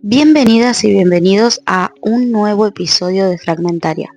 Bienvenidas y bienvenidos a un nuevo episodio de Fragmentaria.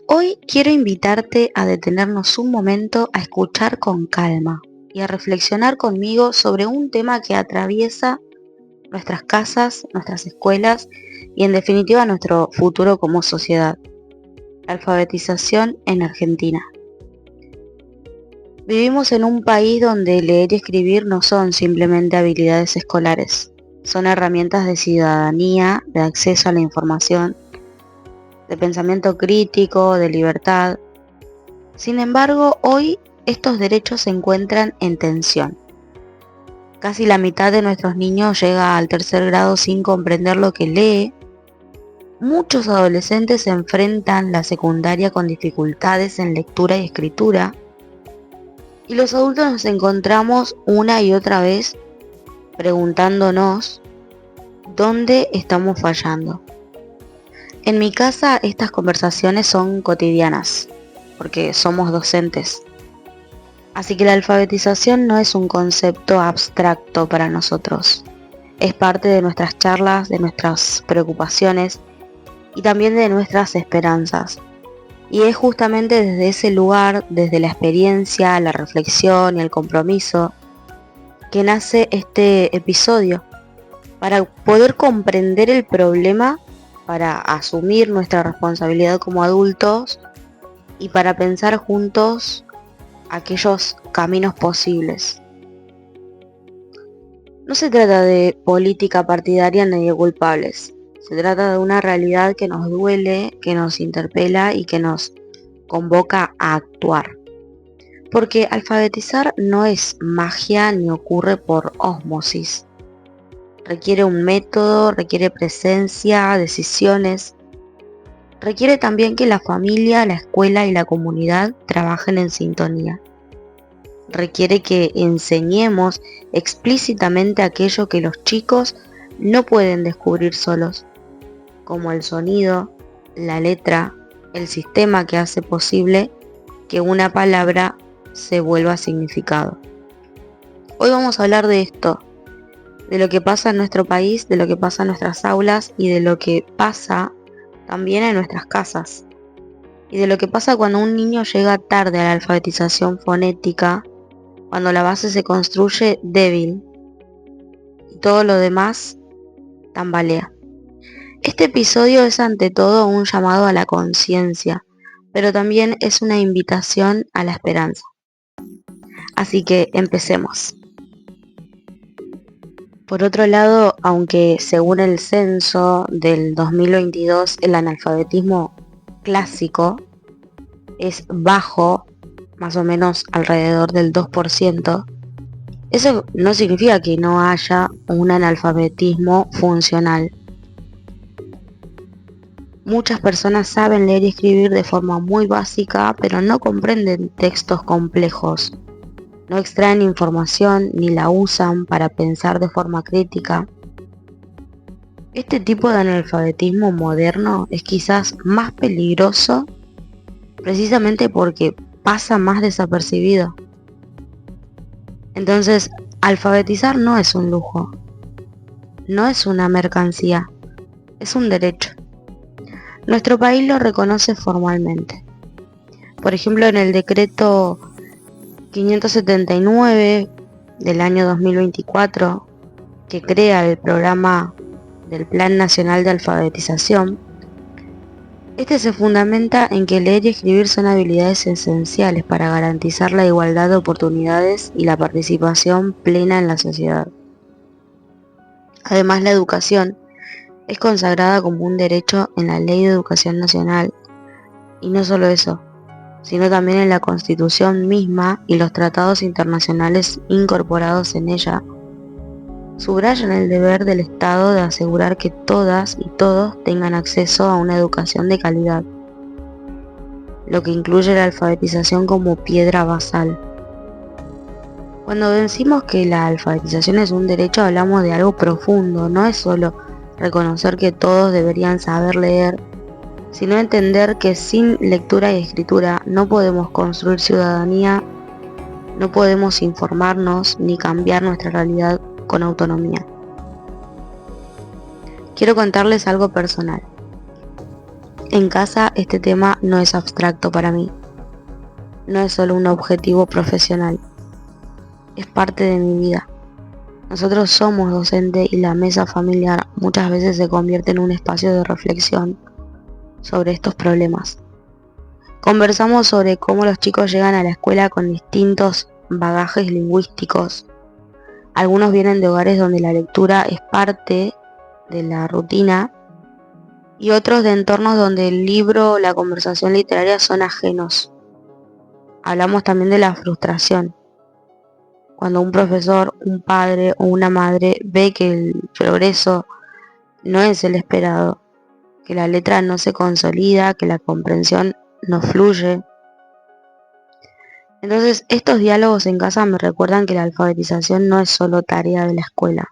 Hoy quiero invitarte a detenernos un momento a escuchar con calma y a reflexionar conmigo sobre un tema que atraviesa nuestras casas, nuestras escuelas y en definitiva nuestro futuro como sociedad: la alfabetización en Argentina. Vivimos en un país donde leer y escribir no son simplemente habilidades escolares, son herramientas de ciudadanía, de acceso a la información, de pensamiento crítico, de libertad. Sin embargo, hoy estos derechos se encuentran en tensión. Casi la mitad de nuestros niños llega al tercer grado sin comprender lo que lee. Muchos adolescentes enfrentan la secundaria con dificultades en lectura y escritura. Y los adultos nos encontramos una y otra vez preguntándonos dónde estamos fallando. En mi casa estas conversaciones son cotidianas, porque somos docentes. Así que la alfabetización no es un concepto abstracto para nosotros. Es parte de nuestras charlas, de nuestras preocupaciones y también de nuestras esperanzas. Y es justamente desde ese lugar, desde la experiencia, la reflexión y el compromiso, que nace este episodio, para poder comprender el problema, para asumir nuestra responsabilidad como adultos y para pensar juntos aquellos caminos posibles. No se trata de política partidaria ni de culpables. Se trata de una realidad que nos duele, que nos interpela y que nos convoca a actuar. Porque alfabetizar no es magia ni ocurre por ósmosis. Requiere un método, requiere presencia, decisiones. Requiere también que la familia, la escuela y la comunidad trabajen en sintonía. Requiere que enseñemos explícitamente aquello que los chicos no pueden descubrir solos, como el sonido, la letra, el sistema que hace posible que una palabra se vuelva significado. Hoy vamos a hablar de esto, de lo que pasa en nuestro país, de lo que pasa en nuestras aulas y de lo que pasa también en nuestras casas. Y de lo que pasa cuando un niño llega tarde a la alfabetización fonética, cuando la base se construye débil y todo lo demás tambalea. Este episodio es ante todo un llamado a la conciencia, pero también es una invitación a la esperanza. Así que empecemos. Por otro lado, aunque según el censo del 2022 el analfabetismo clásico es bajo, más o menos alrededor del 2%, eso no significa que no haya un analfabetismo funcional. Muchas personas saben leer y escribir de forma muy básica, pero no comprenden textos complejos. No extraen información ni la usan para pensar de forma crítica. Este tipo de analfabetismo moderno es quizás más peligroso precisamente porque pasa más desapercibido. Entonces, alfabetizar no es un lujo, no es una mercancía, es un derecho. Nuestro país lo reconoce formalmente. Por ejemplo, en el decreto 579 del año 2024, que crea el programa del Plan Nacional de Alfabetización, este se fundamenta en que leer y escribir son habilidades esenciales para garantizar la igualdad de oportunidades y la participación plena en la sociedad. Además, la educación es consagrada como un derecho en la Ley de Educación Nacional, y no solo eso, sino también en la Constitución misma y los tratados internacionales incorporados en ella. Subrayan el deber del Estado de asegurar que todas y todos tengan acceso a una educación de calidad, lo que incluye la alfabetización como piedra basal. Cuando decimos que la alfabetización es un derecho, hablamos de algo profundo, no es solo reconocer que todos deberían saber leer, sino entender que sin lectura y escritura no podemos construir ciudadanía, no podemos informarnos ni cambiar nuestra realidad con autonomía. Quiero contarles algo personal. En casa este tema no es abstracto para mí, no es solo un objetivo profesional, es parte de mi vida. Nosotros somos docentes y la mesa familiar muchas veces se convierte en un espacio de reflexión sobre estos problemas. Conversamos sobre cómo los chicos llegan a la escuela con distintos bagajes lingüísticos. Algunos vienen de hogares donde la lectura es parte de la rutina y otros de entornos donde el libro o la conversación literaria son ajenos. Hablamos también de la frustración. Cuando un profesor, un padre o una madre ve que el progreso no es el esperado, que la letra no se consolida, que la comprensión no fluye. Entonces, estos diálogos en casa me recuerdan que la alfabetización no es solo tarea de la escuela,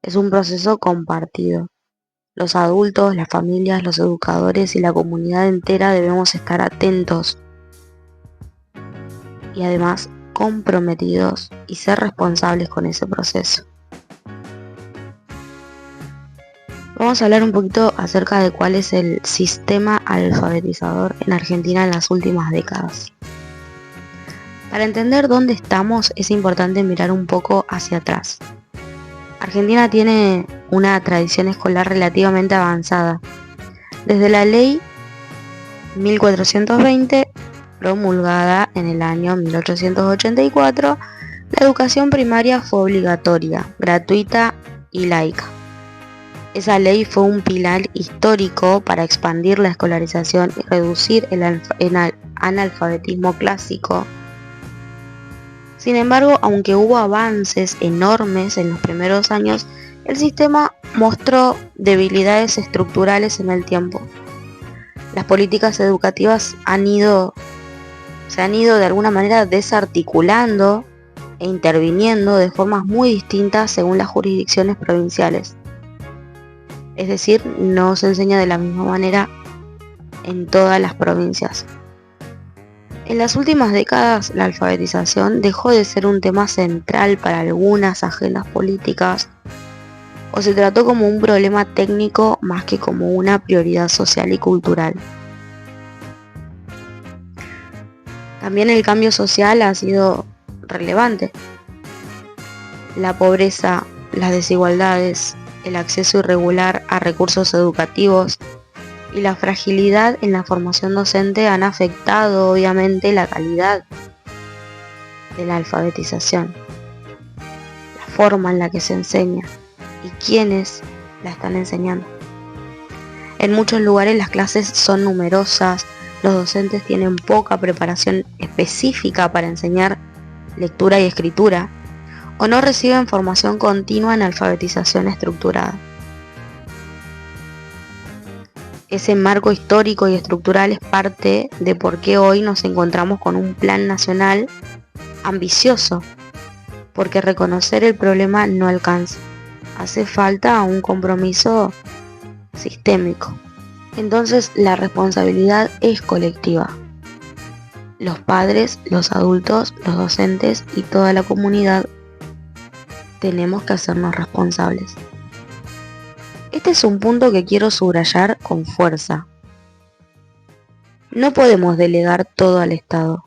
es un proceso compartido. Los adultos, las familias, los educadores y la comunidad entera debemos estar atentos y además comprometidos y ser responsables con ese proceso. Vamos a hablar un poquito acerca de cuál es el sistema alfabetizador en Argentina en las últimas décadas. Para entender dónde estamos es importante mirar un poco hacia atrás. Argentina tiene una tradición escolar relativamente avanzada. Desde la ley 1420, promulgada en el año 1884, la educación primaria fue obligatoria, gratuita y laica. Esa ley fue un pilar histórico para expandir la escolarización y reducir el analfabetismo clásico. Sin embargo, aunque hubo avances enormes en los primeros años, el sistema mostró debilidades estructurales en el tiempo. Las políticas educativas se han ido de alguna manera desarticulando e interviniendo de formas muy distintas según las jurisdicciones provinciales. Es decir, no se enseña de la misma manera en todas las provincias. En las últimas décadas, la alfabetización dejó de ser un tema central para algunas agendas políticas o se trató como un problema técnico más que como una prioridad social y cultural. También el cambio social ha sido relevante. La pobreza, las desigualdades, el acceso irregular a recursos educativos y la fragilidad en la formación docente han afectado obviamente la calidad de la alfabetización, la forma en la que se enseña y quiénes la están enseñando. En muchos lugares las clases son numerosas, los docentes tienen poca preparación específica para enseñar lectura y escritura, o no reciben formación continua en alfabetización estructurada. Ese marco histórico y estructural es parte de por qué hoy nos encontramos con un plan nacional ambicioso, porque reconocer el problema no alcanza. Hace falta un compromiso sistémico. Entonces la responsabilidad es colectiva. Los padres, los adultos, los docentes y toda la comunidad tenemos que hacernos responsables. Este es un punto que quiero subrayar con fuerza. No podemos delegar todo al Estado.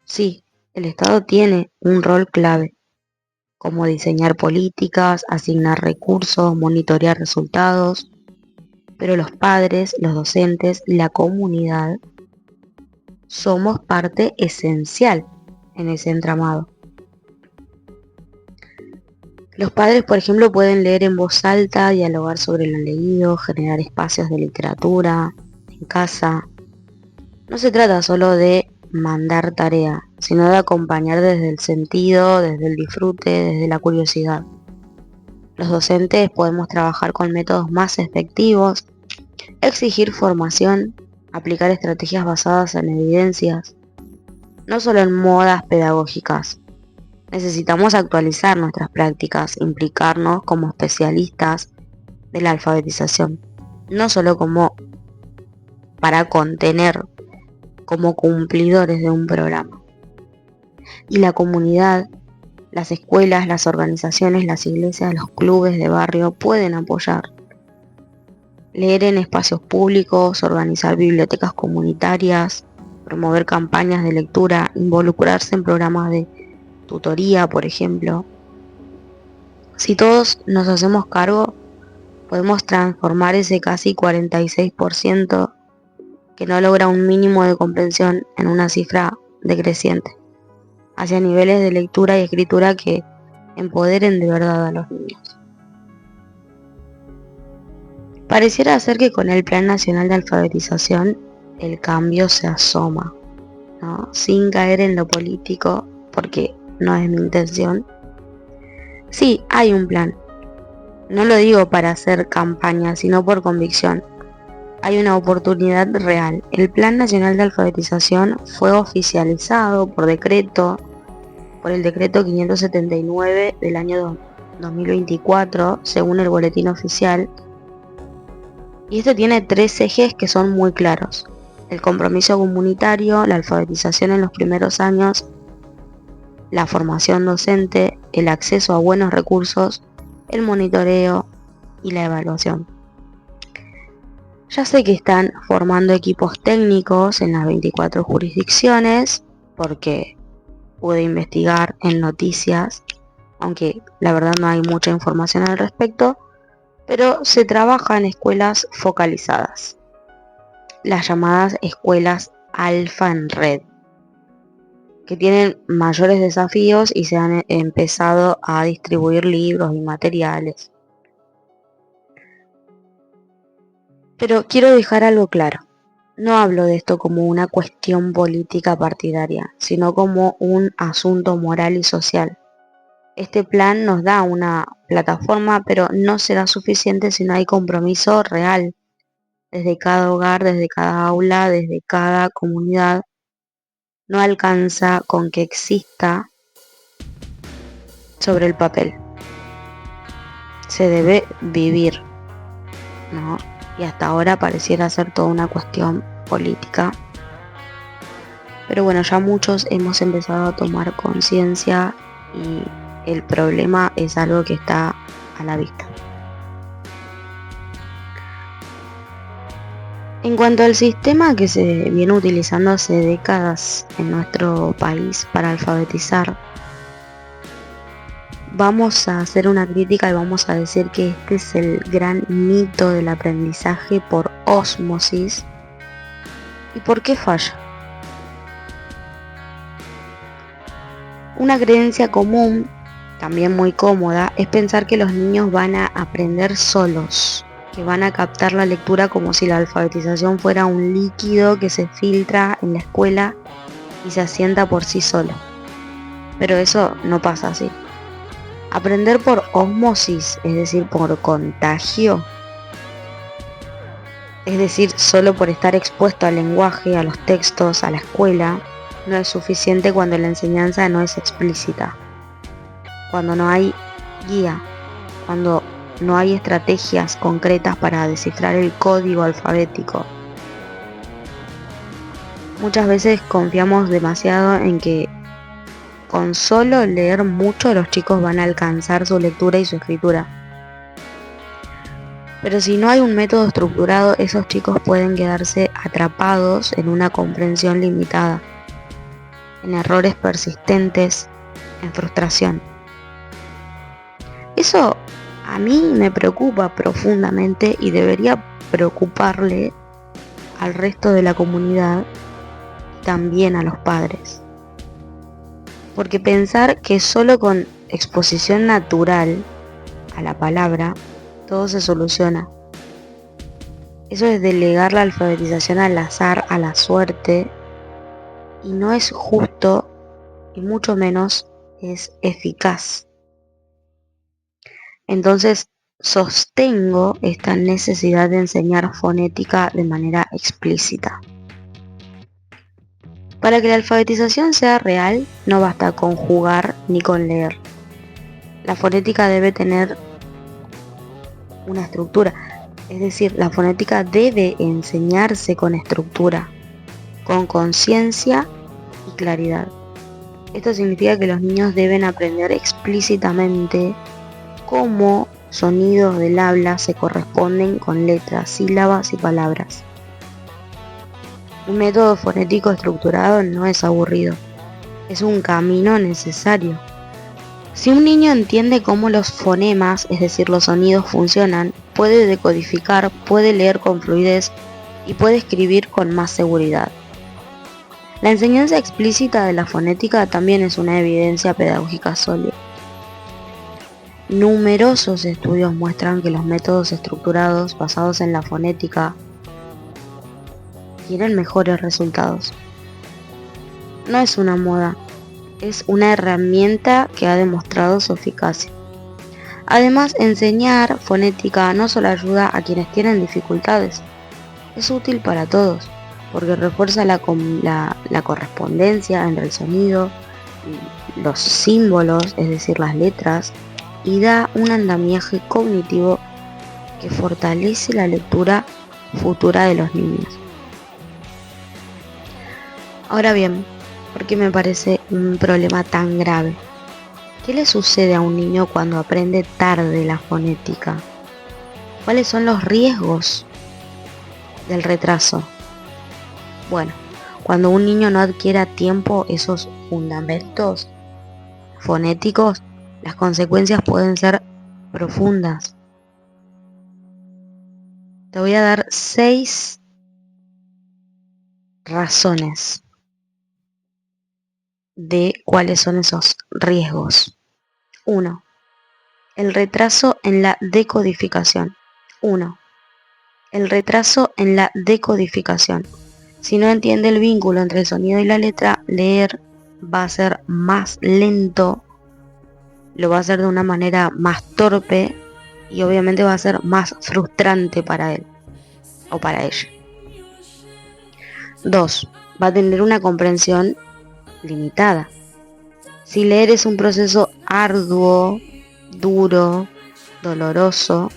Sí, el Estado tiene un rol clave, como diseñar políticas, asignar recursos, monitorear resultados, pero los padres, los docentes, la comunidad, somos parte esencial en ese entramado. Los padres, por ejemplo, pueden leer en voz alta, dialogar sobre lo leído, generar espacios de literatura en casa. No se trata solo de mandar tarea, sino de acompañar desde el sentido, desde el disfrute, desde la curiosidad. Los docentes podemos trabajar con métodos más efectivos, exigir formación, aplicar estrategias basadas en evidencias, no solo en modas pedagógicas. Necesitamos actualizar nuestras prácticas, implicarnos como especialistas de la alfabetización, no solo como para contener, como cumplidores de un programa. Y la comunidad, las escuelas, las organizaciones, las iglesias, los clubes de barrio pueden apoyar. leer en espacios públicos, organizar bibliotecas comunitarias, promover campañas de lectura, involucrarse en programas de tutoría, por ejemplo. Si todos nos hacemos cargo, podemos transformar ese casi 46% que no logra un mínimo de comprensión en una cifra decreciente, hacia niveles de lectura y escritura que empoderen de verdad a los niños. Pareciera ser que con el Plan Nacional de Alfabetización el cambio se asoma, ¿no? Sin caer en lo político, porque no es mi intención. Sí, hay un plan. No lo digo para hacer campaña, sino por convicción. Hay una oportunidad real. El Plan Nacional de Alfabetización fue oficializado por el decreto 579 del año 2024, según el boletín oficial. Y esto tiene 3 ejes que son muy claros: el compromiso comunitario, la alfabetización en los primeros años, la formación docente, el acceso a buenos recursos, el monitoreo y la evaluación. Ya sé que están formando equipos técnicos en las 24 jurisdicciones, porque pude investigar en noticias, aunque la verdad no hay mucha información al respecto, pero se trabaja en escuelas focalizadas, las llamadas escuelas alfa en red, que tienen mayores desafíos y se han empezado a distribuir libros y materiales. Pero quiero dejar algo claro. No hablo de esto como una cuestión política partidaria, sino como un asunto moral y social. Este plan nos da una plataforma, pero no será suficiente si no hay compromiso real, desde cada hogar, desde cada aula, desde cada comunidad. No alcanza con que exista sobre el papel. Se debe vivir, ¿no? Y hasta ahora pareciera ser toda una cuestión política. Pero bueno, ya muchos hemos empezado a tomar conciencia y el problema es algo que está a la vista. En cuanto al sistema que se viene utilizando hace décadas en nuestro país para alfabetizar, vamos a hacer una crítica y vamos a decir que este es el gran mito del aprendizaje por ósmosis. ¿Y por qué falla? Una creencia común, también muy cómoda, es pensar que los niños van a aprender solos, que van a captar la lectura como si la alfabetización fuera un líquido que se filtra en la escuela y se asienta por sí solo. Pero eso no pasa así. Aprender por ósmosis, es decir, por contagio, es decir, solo por estar expuesto al lenguaje, a los textos, a la escuela, no es suficiente cuando la enseñanza no es explícita, cuando no hay guía, cuando no hay estrategias concretas para descifrar el código alfabético. Muchas veces confiamos demasiado en que con solo leer mucho los chicos van a alcanzar su lectura y su escritura. Pero si no hay un método estructurado, esos chicos pueden quedarse atrapados en una comprensión limitada, en errores persistentes, en frustración. Eso a mí me preocupa profundamente y debería preocuparle al resto de la comunidad y también a los padres. Porque pensar que solo con exposición natural a la palabra todo se soluciona. Eso es delegar la alfabetización al azar, a la suerte, y no es justo y mucho menos es eficaz. Entonces sostengo esta necesidad de enseñar fonética de manera explícita. Para que la alfabetización sea real, no basta con jugar ni con leer. La fonética debe tener una estructura, es decir, la fonética debe enseñarse con estructura, con conciencia y claridad. Esto significa que los niños deben aprender explícitamente cómo sonidos del habla se corresponden con letras, sílabas y palabras. Un método fonético estructurado no es aburrido, es un camino necesario. Si un niño entiende cómo los fonemas, es decir, los sonidos, funcionan, puede decodificar, puede leer con fluidez y puede escribir con más seguridad. La enseñanza explícita de la fonética también es una evidencia pedagógica sólida. Numerosos estudios muestran que los métodos estructurados basados en la fonética tienen mejores resultados. No es una moda, es una herramienta que ha demostrado su eficacia. Además, enseñar fonética no solo ayuda a quienes tienen dificultades, es útil para todos, porque refuerza la correspondencia entre el sonido, los símbolos, es decir, las letras, y da un andamiaje cognitivo que fortalece la lectura futura de los niños. Ahora bien, ¿por qué me parece un problema tan grave? ¿Qué le sucede a un niño cuando aprende tarde la fonética? ¿Cuáles son los riesgos del retraso? Bueno, cuando un niño no adquiere a tiempo esos fundamentos fonéticos, las consecuencias pueden ser profundas. Te voy a dar 6 razones de cuáles son esos riesgos. 1. El retraso en la decodificación. 1. El retraso en la decodificación. Si no entiende el vínculo entre el sonido y la letra, leer va a ser más lento, lo va a hacer de una manera más torpe y obviamente va a ser más frustrante para él o para ella. 2. Va a tener una comprensión limitada. Si leer es un proceso arduo, duro, doloroso,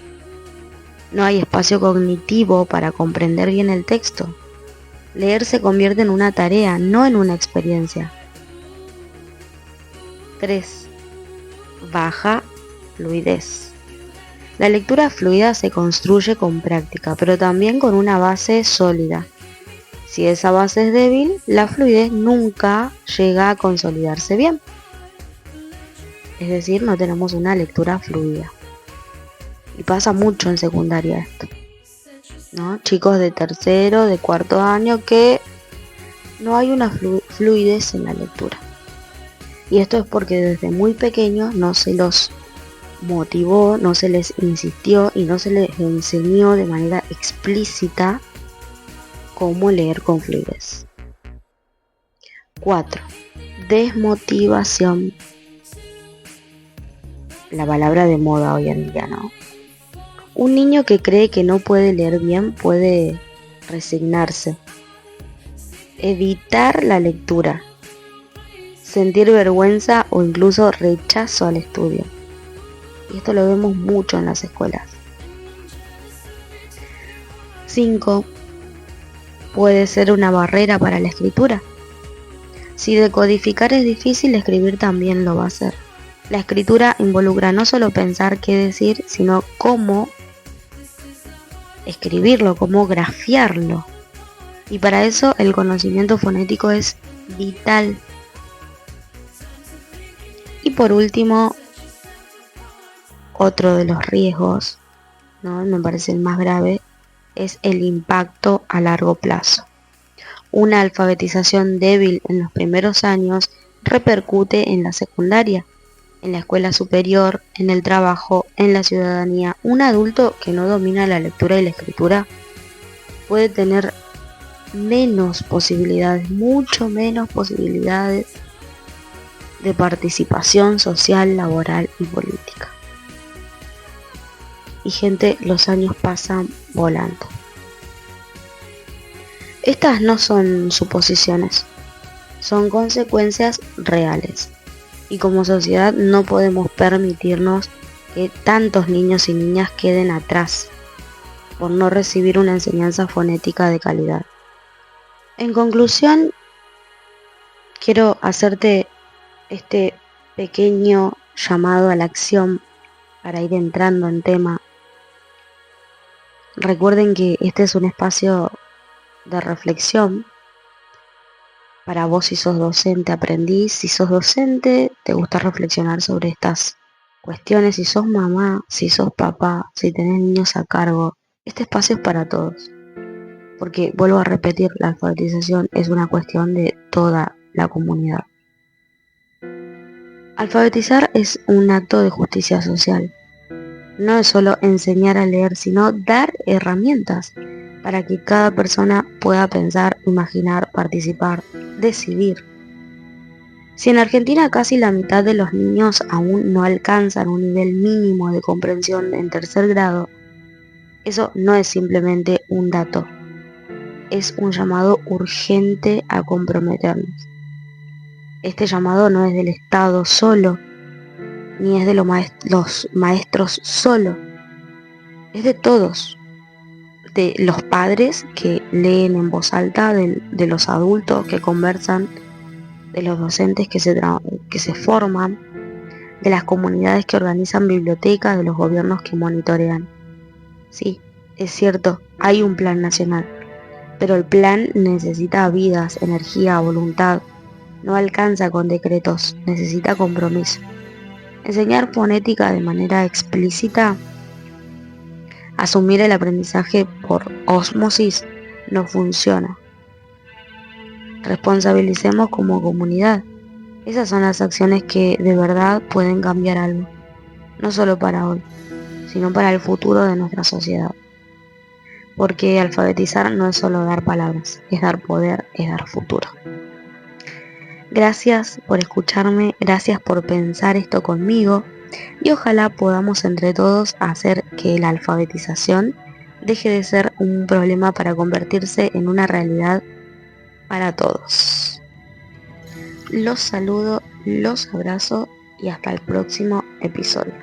no hay espacio cognitivo para comprender bien el texto. Leer se convierte en una tarea, no en una experiencia. 3. Baja fluidez. La lectura fluida se construye con práctica, pero también con una base sólida. Si esa base es débil, la fluidez nunca llega a consolidarse bien. Es decir, no tenemos una lectura fluida. Y pasa mucho en secundaria esto, ¿no? Chicos de tercero, de cuarto año, que no hay una fluidez en la lectura. Y esto es porque desde muy pequeños no se los motivó, no se les insistió y no se les enseñó de manera explícita cómo leer con fluidez. 4. Desmotivación. La palabra de moda hoy en día, ¿no? Un niño que cree que no puede leer bien puede resignarse, evitar la lectura, sentir vergüenza o incluso rechazo al estudio. Y esto lo vemos mucho en las escuelas. 5. Puede ser una barrera para la escritura. Si decodificar es difícil, escribir también lo va a ser. La escritura involucra no solo pensar qué decir, sino cómo escribirlo, cómo grafiarlo. Y para eso el conocimiento fonético es vital. Y por último, otro de los riesgos, ¿no? Me parece el más grave, es el impacto a largo plazo. Una alfabetización débil en los primeros años repercute en la secundaria, en la escuela superior, en el trabajo, en la ciudadanía. Un adulto que no domina la lectura y la escritura puede tener menos posibilidades, mucho menos posibilidades de participación social, laboral y política. Y gente, los años pasan volando. Estas no son suposiciones, son consecuencias reales. Y como sociedad no podemos permitirnos que tantos niños y niñas queden atrás por no recibir una enseñanza fonética de calidad. En conclusión, quiero hacerte este pequeño llamado a la acción para ir entrando en tema, recuerden que este es un espacio de reflexión para vos si sos docente, aprendiz, si sos docente, te gusta reflexionar sobre estas cuestiones, si sos mamá, si sos papá, si tenés niños a cargo, este espacio es para todos. Porque vuelvo a repetir, la alfabetización es una cuestión de toda la comunidad. Alfabetizar es un acto de justicia social. No es solo enseñar a leer, sino dar herramientas para que cada persona pueda pensar, imaginar, participar, decidir. Si en Argentina casi la mitad de los niños aún no alcanzan un nivel mínimo de comprensión en tercer grado, eso no es simplemente un dato, es un llamado urgente a comprometernos. Este llamado no es del Estado solo, ni es de los maestros solo, es de todos, de los padres que leen en voz alta, de los adultos que conversan, de los docentes que se forman, de las comunidades que organizan bibliotecas, de los gobiernos que monitorean. Sí, es cierto, hay un plan nacional, pero el plan necesita vidas, energía, voluntad. No alcanza con decretos, necesita compromiso. Enseñar fonética de manera explícita, asumir el aprendizaje por ósmosis, no funciona. Responsabilicemos como comunidad. Esas son las acciones que de verdad pueden cambiar algo, no solo para hoy, sino para el futuro de nuestra sociedad. Porque alfabetizar no es solo dar palabras, es dar poder, es dar futuro. Gracias por escucharme, gracias por pensar esto conmigo y ojalá podamos entre todos hacer que la alfabetización deje de ser un problema para convertirse en una realidad para todos. Los saludo, los abrazo y hasta el próximo episodio.